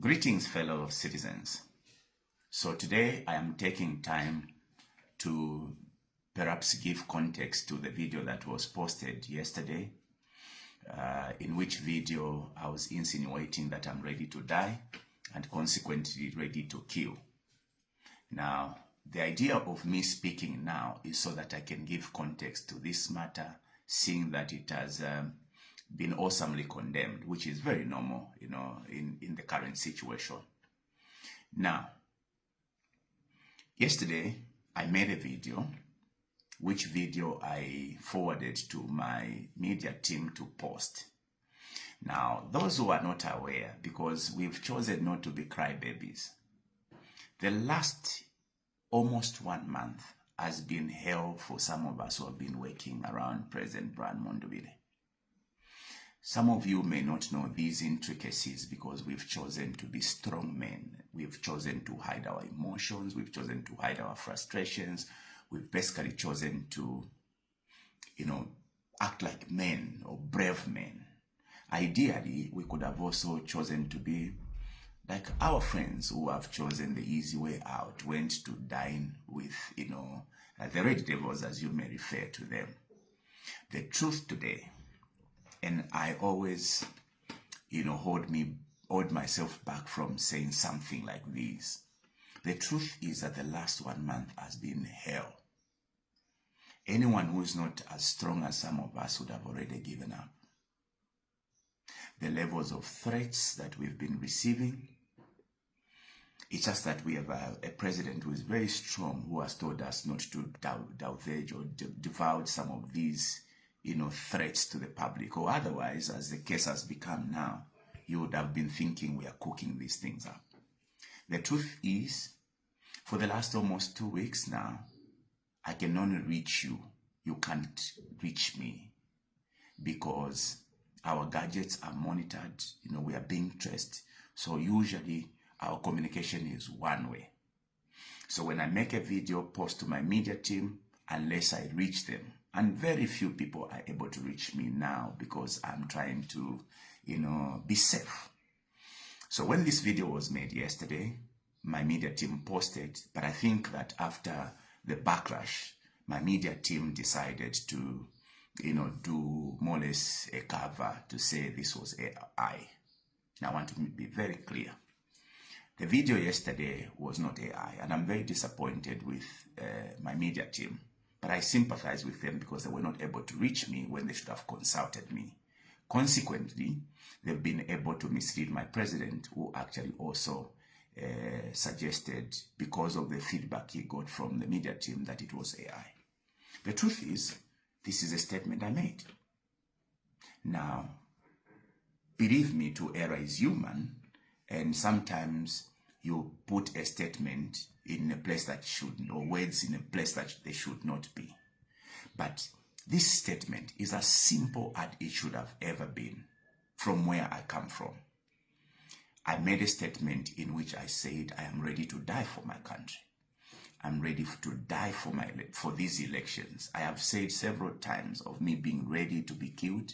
Greetings, fellow citizens. So today I am taking time to perhaps give context to the video that was posted yesterday, in which video I was insinuating that I'm ready to die and consequently ready to kill. Now, the idea of me speaking now is so that I can give context to this matter, seeing that it has been awesomely condemned, which is very normal, in the current situation. Now, yesterday I made a video, which video I forwarded to my media team to post. Now, those who are not aware, because we've chosen not to be crybabies, the last almost 1 month has been hell for some of us who have been working around President Mpundu. Some of you may not know these intricacies because we've chosen to be strong men. We've chosen to hide our emotions. We've chosen to hide our frustrations. We've basically chosen to, act like men or brave men. Ideally, we could have also chosen to be like our friends who have chosen the easy way out, went to dine with, the red devils, as you may refer to them. The truth today, and I always, hold myself back from saying something like this. The truth is that the last 1 month has been hell. Anyone who is not as strong as some of us would have already given up. The levels of threats that we've been receiving, it's just that we have a president who is very strong, who has told us not to divulge or divulge some of these threats to the public, or otherwise, as the case has become now, you would have been thinking we are cooking these things up. The truth is, for the last almost 2 weeks now, I can only reach you. You can't reach me because our gadgets are monitored. We are being traced. So usually our communication is one way. So when I make a video post to my media team, unless I reach them, and very few people are able to reach me now because I'm trying to, be safe. So when this video was made yesterday, my media team posted, but I think that after the backlash, my media team decided to, do more or less a cover to say this was AI. Now I want to be very clear. The video yesterday was not AI, and I'm very disappointed with my media team. But I sympathize with them because they were not able to reach me when they should have consulted me. Consequently, they've been able to mislead my president, who actually also suggested, because of the feedback he got from the media team, that it was AI. The truth is, this is a statement I made. Now, believe me, to err is human, and sometimes you put a statement in a place that should, or words in a place that they should not be. But this statement is as simple as it should have ever been from where I come from. I made a statement in which I said, I am ready to die for my country. I'm ready to die for these elections. I have said several times of me being ready to be killed.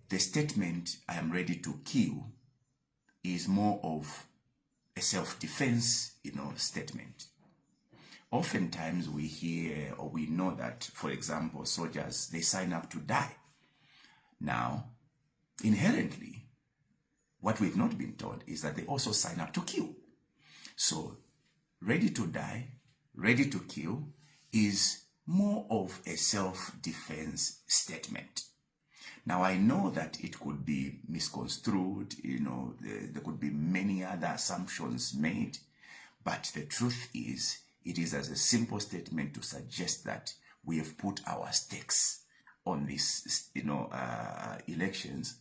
The statement, I am ready to kill, is more of a self-defense, statement. Oftentimes we hear or we know that, for example, soldiers, they sign up to die. Now, inherently, what we've not been taught is that they also sign up to kill. So, ready to die, ready to kill is more of a self-defense statement. Now, I know that it could be misconstrued, there could be many other assumptions made, but the truth is, it is as a simple statement to suggest that we have put our stakes on these, elections,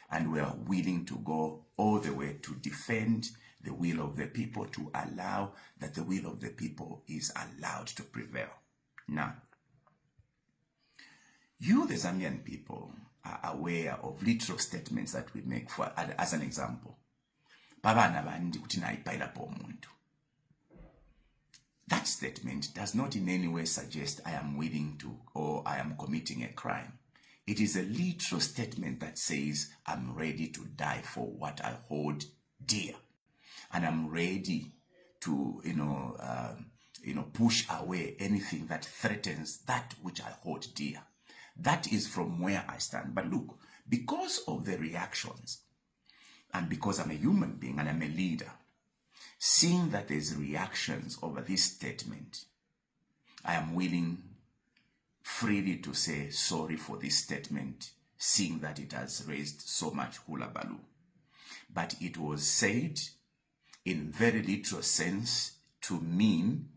and we are willing to go all the way to defend the will of the people, to allow that the will of the people is allowed to prevail. Now, you, the Zambian people, are aware of literal statements that we make. For as an example, that statement does not in any way suggest I am willing to, or I am committing a crime. It is a literal statement that says, I'm ready to die for what I hold dear. And I'm ready to, push away anything that threatens that which I hold dear. That is from where I stand. But look, because of the reactions, and because I'm a human being and I'm a leader, seeing that there's reactions over this statement, I am willing freely to say sorry for this statement, seeing that it has raised so much hullabaloo. But it was said in very literal sense to mean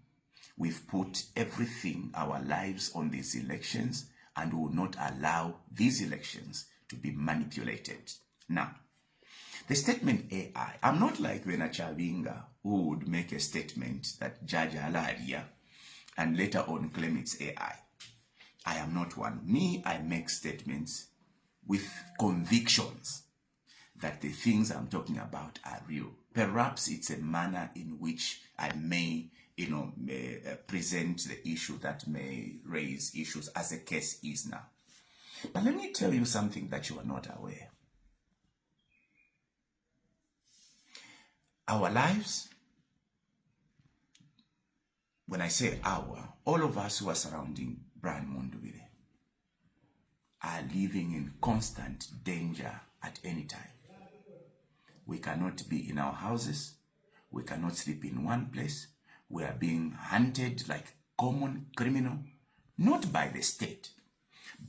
we've put everything, our lives, on these elections, and will not allow these elections to be manipulated. Now, the statement AI, I'm not like Wena Chavinga, who would make a statement that Jaja Alaria and later on claim it's AI. I am not one. Me, I make statements with convictions that the things I'm talking about are real. Perhaps it's a manner in which I may, present the issue that may raise issues as the case is now. But let me tell you something that you are not aware. Our lives, when I say our, all of us who are surrounding Mpundu are living in constant danger at any time. We cannot be in our houses. We cannot sleep in one place. We are being hunted like common criminal, not by the state,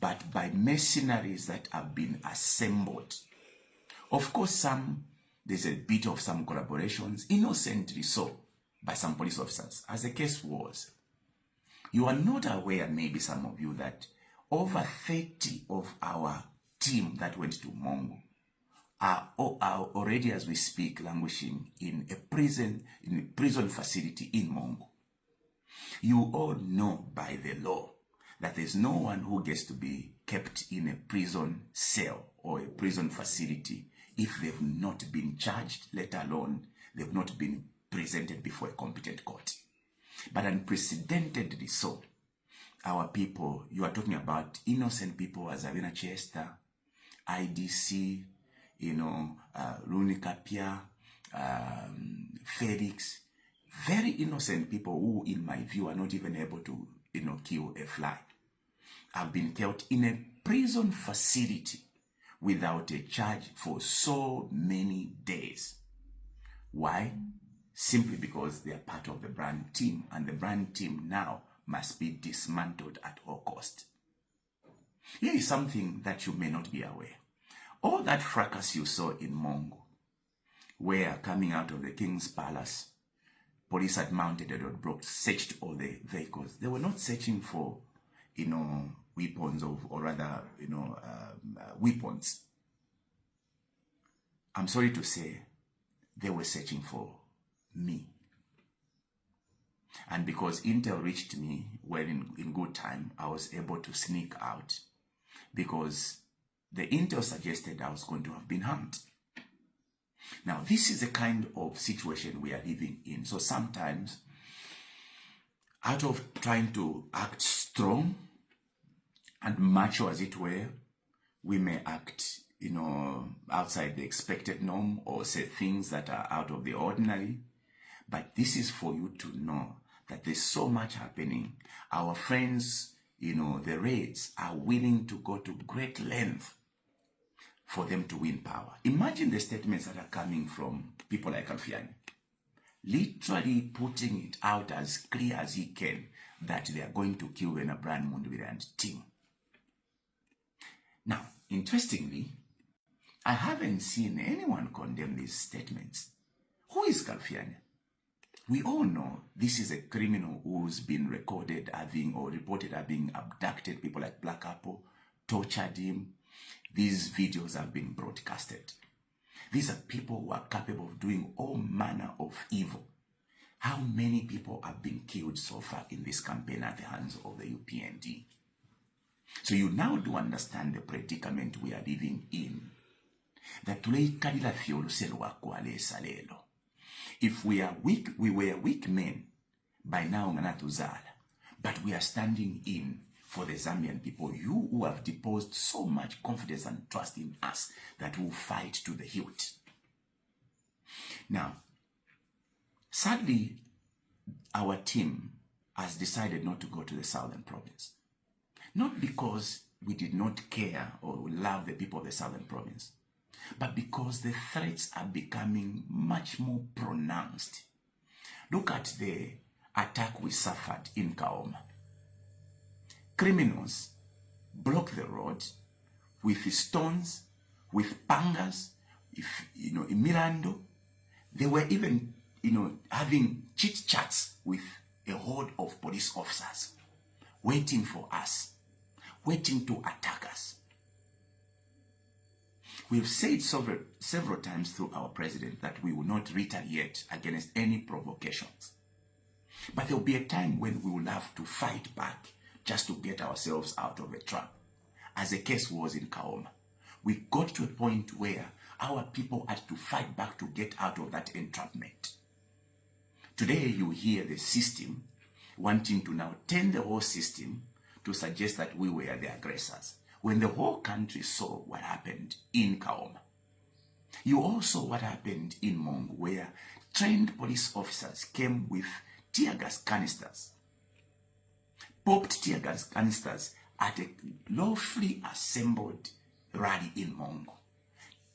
but by mercenaries that have been assembled. Of course, there's a bit of some collaborations, innocently so, by some police officers, as the case was. You are not aware, maybe some of you, that over 30 of our team that went to Mongo are already, as we speak, languishing in a prison facility in Mongo. You all know by the law that there's no one who gets to be kept in a prison cell or a prison facility if they've not been charged, let alone they've not been presented before a competent court. But unprecedentedly so, our people, you are talking about innocent people as Avina Chester, IDC, Runi Kapia, Felix, very innocent people who, in my view, are not even able to, kill a fly, have been kept in a prison facility without a charge for so many days. Why? Simply because they are part of the brand team, and the brand team now must be dismantled at all cost. Here is something that you may not be aware. All that fracas you saw in Mongo, where coming out of the king's palace, police had mounted a roadblock, searched all the vehicles. They were not searching for, weapons or rather, weapons. I'm sorry to say, they were searching for me. And because intel reached me well in good time, I was able to sneak out because the intel suggested I was going to have been harmed. Now, this is the kind of situation we are living in. So sometimes, out of trying to act strong and macho as it were, we may act, outside the expected norm or say things that are out of the ordinary. But this is for you to know that there's so much happening. Our friends, the Reds, are willing to go to great length for them to win power. Imagine the statements that are coming from people like Alfiani, literally putting it out as clear as he can that they are going to kill Brand Mundubire and team. Now, interestingly, I haven't seen anyone condemn these statements. Who is Kalfiani? We all know this is a criminal who's been recorded having or reported having abducted people like Black Apple, tortured him. These videos have been broadcasted. These are people who are capable of doing all manner of evil. How many people have been killed so far in this campaign at the hands of the UPND? So you now do understand the predicament we are living in. That if we are weak, we were weak men by now, but we are standing in for the Zambian people, you who have deposed so much confidence and trust in us that we will fight to the hilt. Now, sadly, our team has decided not to go to the southern province. Not because we did not care or love the people of the southern province, but because the threats are becoming much more pronounced. Look at the attack we suffered in Kaoma. Criminals blocked the road with stones, with pangas, in Mirando. They were even, having chit-chats with a horde of police officers, waiting for us, waiting to attack us. We've said several times through our president that we will not retaliate against any provocations. But there will be a time when we will have to fight back just to get ourselves out of a trap, as the case was in Kaoma. We got to a point where our people had to fight back to get out of that entrapment. Today you hear the system wanting to now turn the whole system to suggest that we were the aggressors, when the whole country saw what happened in Kaoma. You also saw what happened in Mpundu, where trained police officers came with tear gas canisters, popped tear gas canisters at a lawfully assembled rally in Mpundu.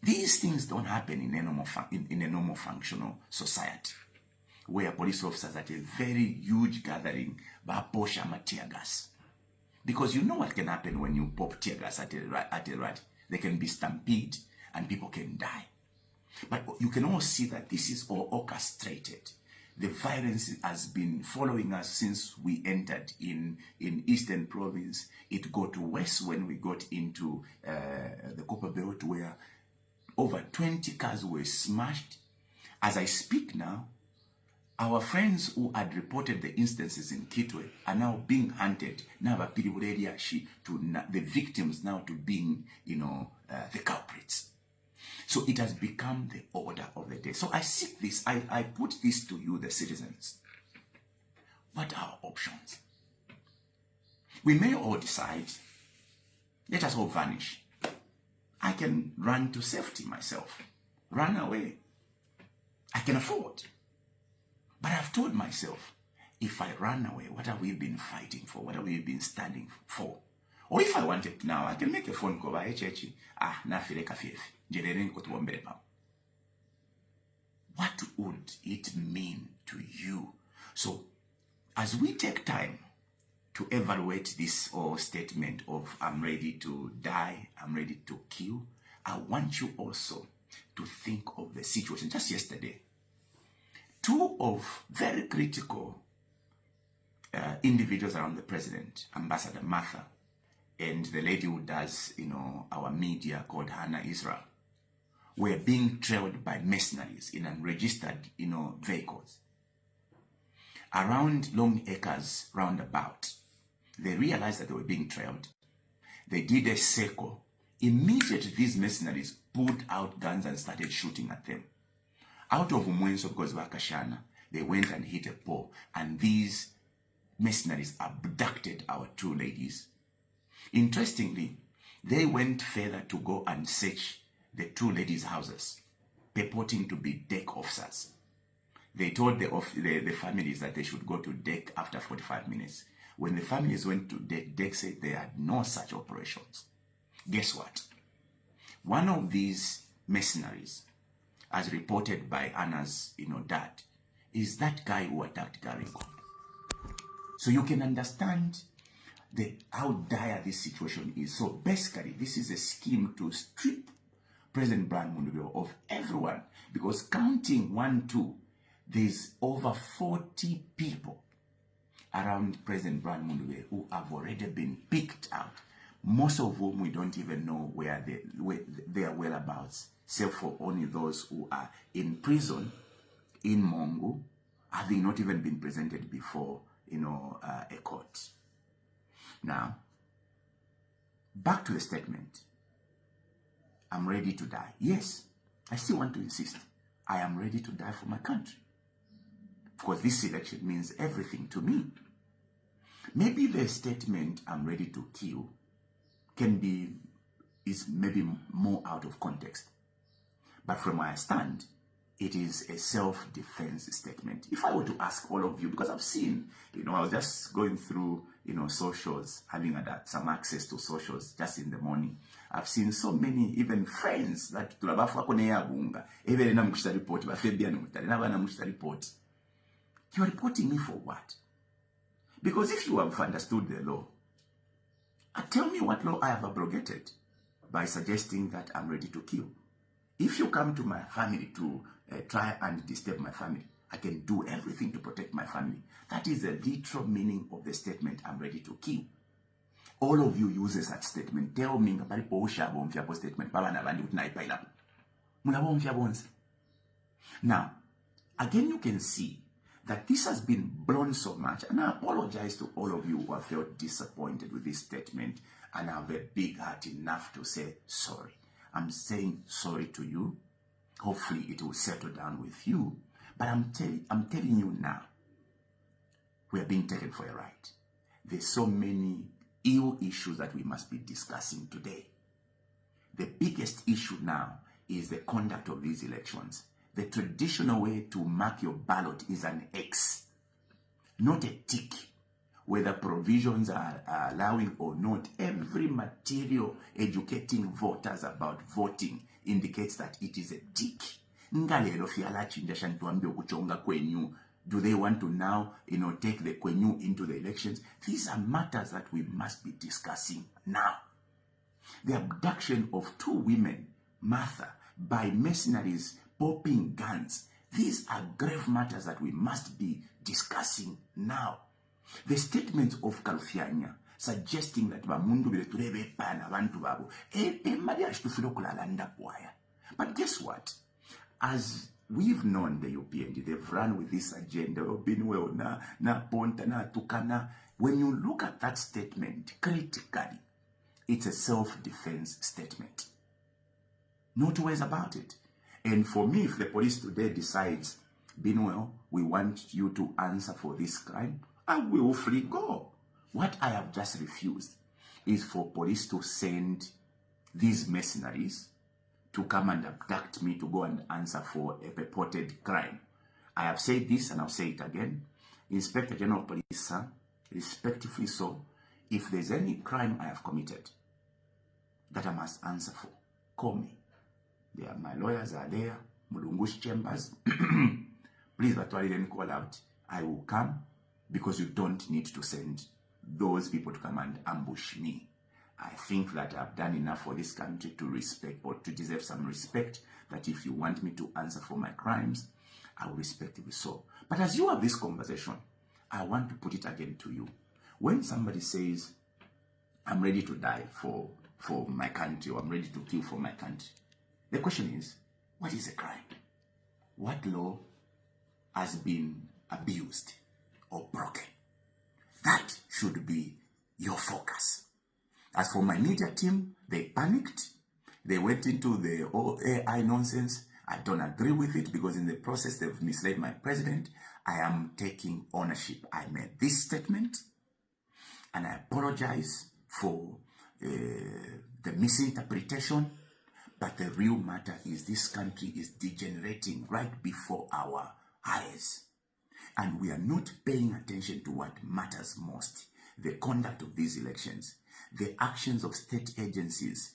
These things don't happen in a normal functional society, where police officers at a very huge gathering push tear gas. Because you know what can happen when you pop tear gas at a rally. There can be stampede and people can die. But you can all see that this is all orchestrated. The violence has been following us since we entered in Eastern Province. It got worse when we got into the Copper Belt, where over 20 cars were smashed. As I speak now, our friends who had reported the instances in Kitwe are now being hunted. Now, the victims now to being, the culprits. So it has become the order of the day. So I seek this, I put this to you, the citizens. What are our options? We may all decide, let us all vanish. I can run to safety myself, run away. I can afford. But I've told myself, if I run away, what have we been fighting for? What have we been standing for? Or if I wanted now, I can make a phone call. What would it mean to you? So, as we take time to evaluate this whole statement of I'm ready to die, I'm ready to kill, I want you also to think of the situation. Just yesterday, two of very critical individuals around the president, Ambassador Martha, and the lady who does, our media called Hannah Israel, were being trailed by mercenaries in unregistered, vehicles. Around Long Acres roundabout, they realized that they were being trailed. They did a circle. Immediately, these mercenaries pulled out guns and started shooting at them. Out of Umwenso, because Vakashana, they went and hit a pole, and these mercenaries abducted our two ladies. Interestingly, they went further to go and search the two ladies' houses, purporting to be deck officers. They told the families that they should go to deck after 45 minutes. When the families went to deck said they had no such operations. Guess what? One of these mercenaries, as reported by Anna's, dad, is that guy who attacked Gariko. So you can understand how dire this situation is. So basically, this is a scheme to strip President Mpundu of everyone, because counting 1, 2, there's over 40 people around President Mpundu who have already been picked out, most of whom we don't even know where their whereabouts, except for only those who are in prison in Mpundu, having not even been presented before, a court. Now, back to the statement. I'm ready to die. Yes, I still want to insist. I am ready to die for my country. Of course, this election means everything to me. Maybe the statement, I'm ready to kill, is maybe more out of context. But from where I stand, it is a self-defense statement. If I were to ask all of you, because I've seen, I was just going through, socials, having some access to socials just in the morning. I've seen so many, even friends, that you are reporting me for what? Because if you have understood the law, tell me what law I have abrogated by suggesting that I'm ready to kill. If you come to my family to try and disturb my family, I can do everything to protect my family. That is the literal meaning of the statement, I'm ready to kill. All of you use such statement. Tell me, statement. Now, again, you can see that this has been blown so much, and I apologize to all of you who have felt disappointed with this statement and have a big heart enough to say sorry. I'm saying sorry to you. Hopefully it will settle down with you. But I'm telling you now, we are being taken for a ride. There's so many ill issues that we must be discussing today. The biggest issue now is the conduct of these elections. The traditional way to mark your ballot is an X, not a tick. Whether provisions are allowing or not, every material educating voters about voting indicates that it is a tick. Do they want to now, take the kwenyu into the elections? These are matters that we must be discussing now. The abduction of 2 women, Martha, by mercenaries popping guns. These are grave matters that we must be discussing now. The statement of Kalfianya suggesting that Mpundu beturebe pana bantu babo but guess what? As we've known the UPND, they've run with this agenda of Binwell na ponta na tukana. When you look at that statement critically, it's a self-defense statement. No two ways about it. And for me, if the police today decides, Binwell, we want you to answer for this crime, I will free go. What I have just refused is for police to send these mercenaries to come and abduct me to go and answer for a purported crime. I have said this and I'll say it again. Inspector General of Police, sir, respectfully so, if there's any crime I have committed that I must answer for, call me. My lawyers are there, Mulungu's chambers. Please, but I didn't call out. I will come because you don't need to send those people to come and ambush me. I think that I've done enough for this country to respect or to deserve some respect, that if you want me to answer for my crimes, I will respectfully so. But as you have this conversation, I want to put it again to you. When somebody says, I'm ready to die for my country, or I'm ready to kill for my country, the question is, what is a crime? What law has been abused or broken? That should be your focus. As for my media team, they panicked. They went into the AI nonsense. I don't agree with it because in the process they've misled my president. I am taking ownership. I made this statement and I apologize for the misinterpretation. But the real matter is this country is degenerating right before our eyes. And we are not paying attention to what matters most. The conduct of these elections, the actions of state agencies,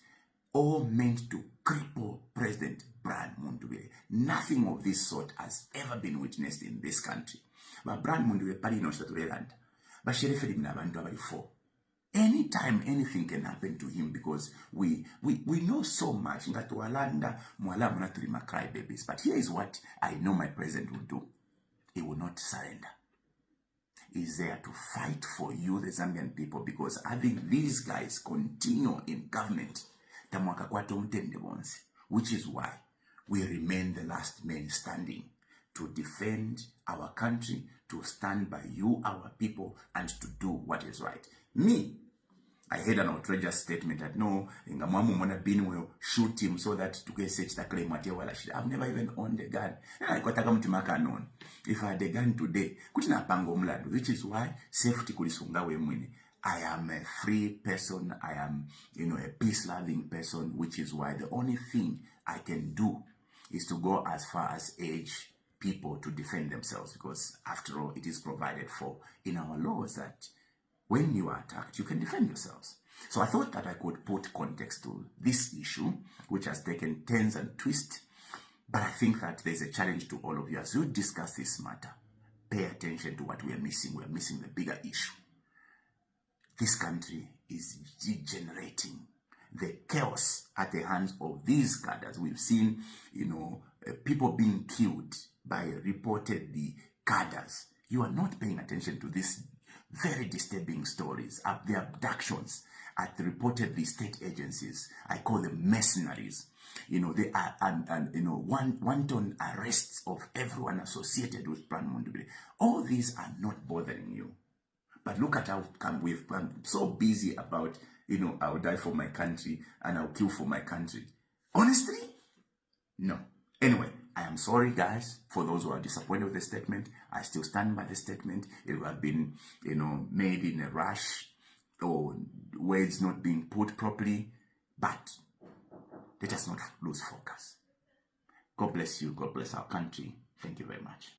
all meant to cripple President Brian Mpundu. Nothing of this sort has ever been witnessed in this country. But Brian Mpundu pali no shatuleranda. But sherefeli mnabantu abali for. Anytime anything can happen to him because we know so much that walanda mwala munatulima cry babies. But here is what I know my president will do. He will not surrender. He's there to fight for you, the Zambian people, because having these guys continue in government, which is why we remain the last men standing to defend our country, to stand by you, our people, and to do what is right. Me, I heard an outrageous statement that no, Ngamwamu Mwana Binwell shoot him so that to get such the claim. I've never even owned a gun. If I had a gun today, which is why safety kulisunga we mwini. I am a free person. I am, a peace-loving person, which is why the only thing I can do is to go as far as urge people to defend themselves, because after all, it is provided for in our laws that when you are attacked, you can defend yourselves. So I thought that I could put context to this issue, which has taken turns and twists. But I think that there's a challenge to all of you. As you discuss this matter, pay attention to what we are missing. We are missing the bigger issue. This country is degenerating. The chaos at the hands of these cadres. We've seen, people being killed by reportedly cadres. You are not paying attention to this very disturbing stories of the abductions at the reportedly state agencies. I call them mercenaries. They are wanton arrests of everyone associated with Mpundu. All these are not bothering you. But look at how we've become so busy about, I'll die for my country and I'll kill for my country. Honestly, no. Anyway, I am sorry, guys, for those who are disappointed with the statement. I still stand by the statement. It would have been, made in a rush or words not being put properly. But let us not lose focus. God bless you. God bless our country. Thank you very much.